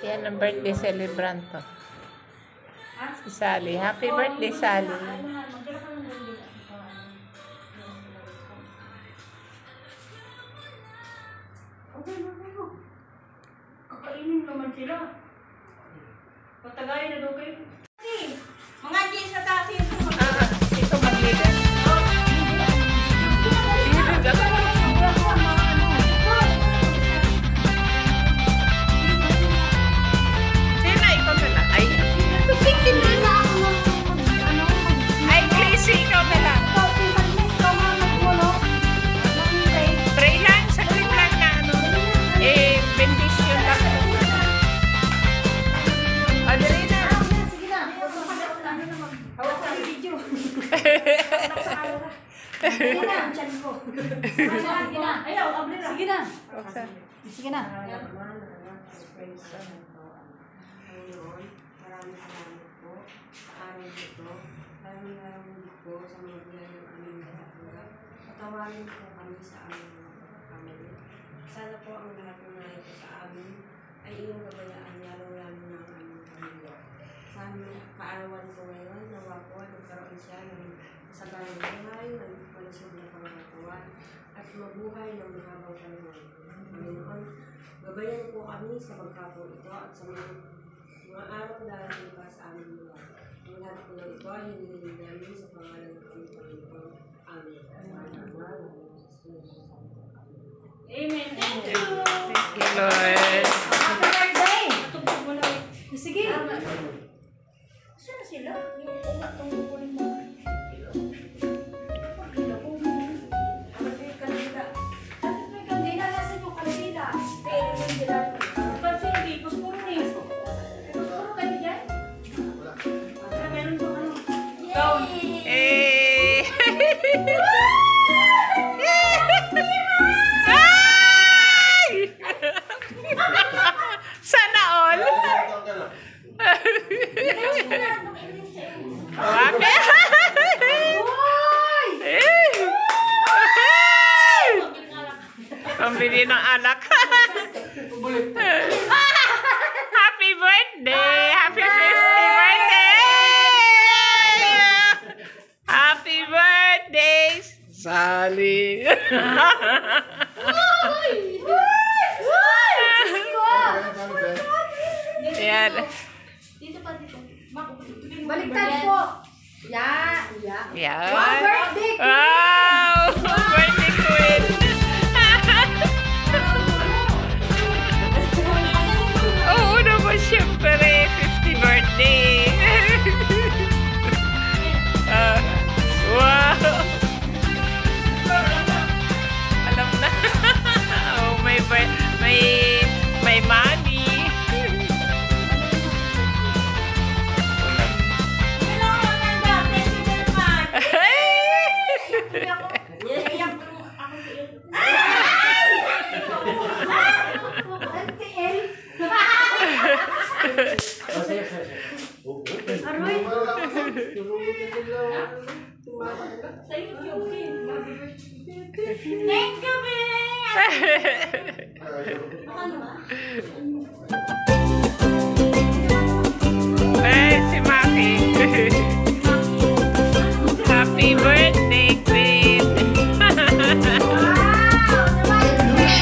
Yan ang birthday celebrant ko. Si Sally. Happy birthday, Sally. Kakainin naman sila. Patagayin na daw kayo. Mga G sa taas ito. Ito magligan. Sina, ikaw na lang. Ay, Casey, ikaw na lang. Pray lang, saglit lang na ano. Bendition lang. O, dali na. Sige na. Hawak sa video. Sige na, ang tiyan ko. Sige na. Ayaw, abril. Sige na. Sige na. Maraming salamat po sa araw ito. Maraming po sa mga bilang ng aming katulad. Patawarin po kami sa aming mga pagkakamali. Sana po ang lahat ng nangyayon sa amin ay iyong gabayaan, lalo-lalo ng aming pamilya. Sa aming kaarawan po ngayon, nawa po nagkaroon siya ng kasabayang buhay, ng malusog na pangakatawan, at mabuhay ng mahabang panahon. Panginoon, gabayan po kami sa pagkapo ito at sa mga araw dahil pa sa aming buhay. Ang lahat po ng ito ay hinihiling namin sa pangalan ng aming Panginoon. Amen. Amen. Thank you. Thank you, Lord. Happy birthday. Tutugtog mo na. Sige. Saan na sila? Yung ungatong kukunin mo. Eh. Sana all. Pambili ng alak. Happy birthday! Happy 50th birthday! Happy birthday, Sally! Yan. Dito pa dito. Baliktad po. Ya. Yan. Wow, birthday queen! Wow! Birthday queen! Oo naman, syempre. 50th birthday. Wow! Alam na. Oh, may money. Thank you, Ay, si Maki. Happy birthday, Queen.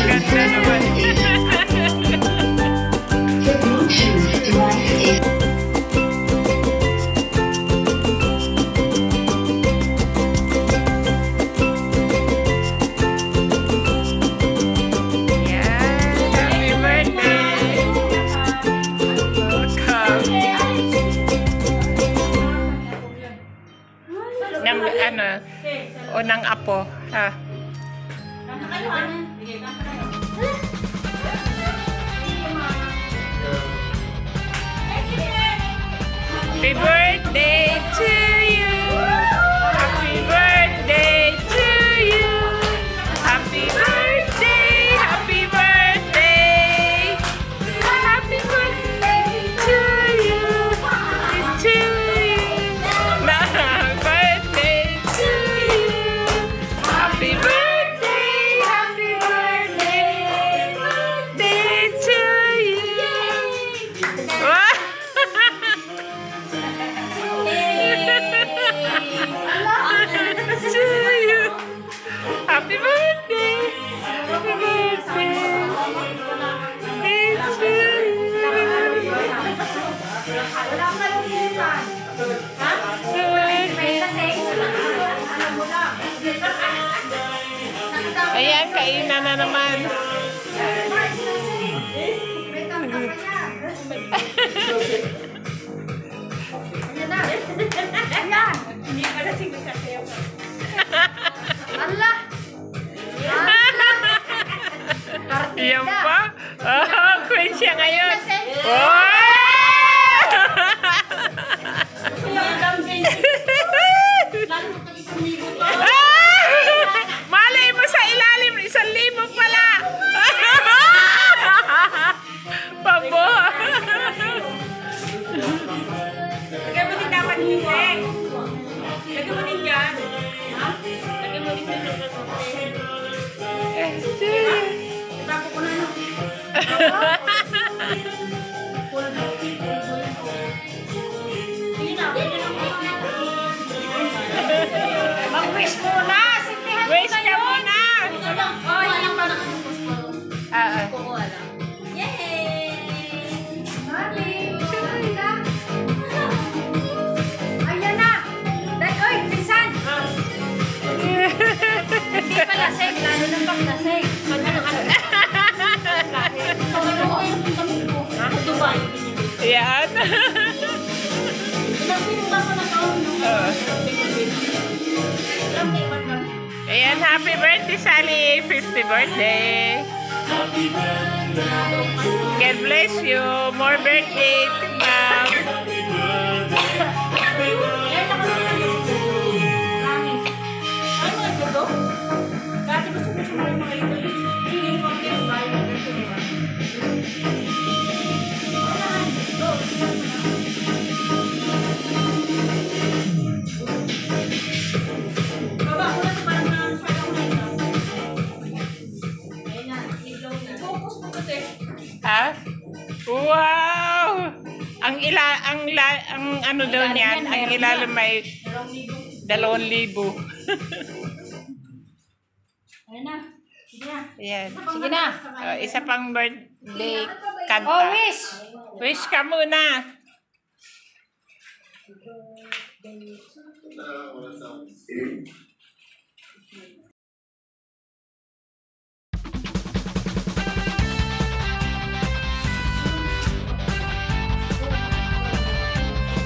Ganda naman. Unang apo, ha? Kanta kayo, ha? Sige, kanta kayo. Happy birthday to you. Happy birthday to you. Happy birthday. Happy birthday. Happy birthday to you. To you. Birthday to you. Happy birthday. Happy birthday. Birthday to you. kainan na naman. May tangka pa yan. Ayan na. Ayan. Hindi pala sinasasayaw ka. Allah. Yan pa? Oh, queen siya ngayon. Oh! Malay mo sa ilalim, 1,000 pala. Pambo. Lagyan mo din dapat yung leg. Lagyan mo din dyan. Lagyan mo din sa Tapo ko na. Mag-wish muna! Wish ka muna! Mami, siyempre ka. Ayan na. Oy, pinsan. Hindi pa lasing, lalo na pang lasing. Yan. Ayan, happy birthday, Sally. 50th birthday. God bless you. More birthday to come. Ha? Wow! Ang ano daw niyan, ang ilalim may 2,000. Ayan na. Sige na. Ayan. Sige na. Isa pang birthday kanta. Oh, wish. Wish ka muna.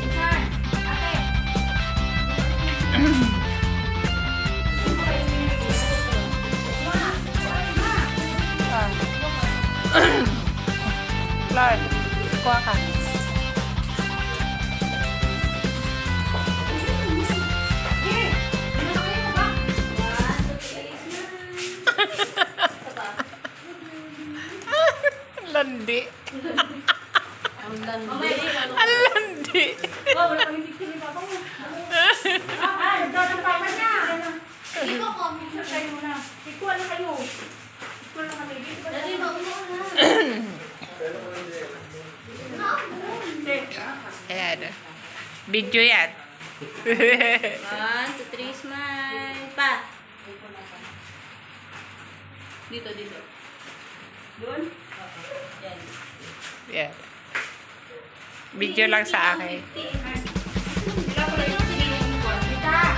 Pinsan, ate. Lord, kuha ka. Landi. Ang landi. Ayan. Video yan. 1, 2, 3, smile. Pa. Dito. Doon? Yan. Yan. Video lang sa akin.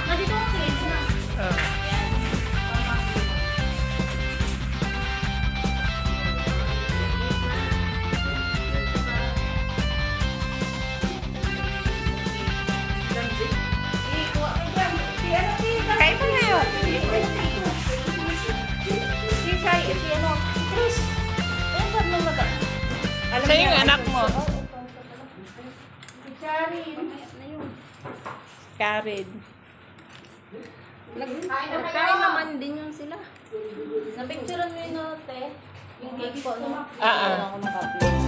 Nandito ako sa na. Oh. Kain mo ngayon. Sa'yo yung anak mo. Karen. Nagkain naman din yung sila. Napicturean mo yun, te. Yung cake po, no? Ah. Ako nakaplay.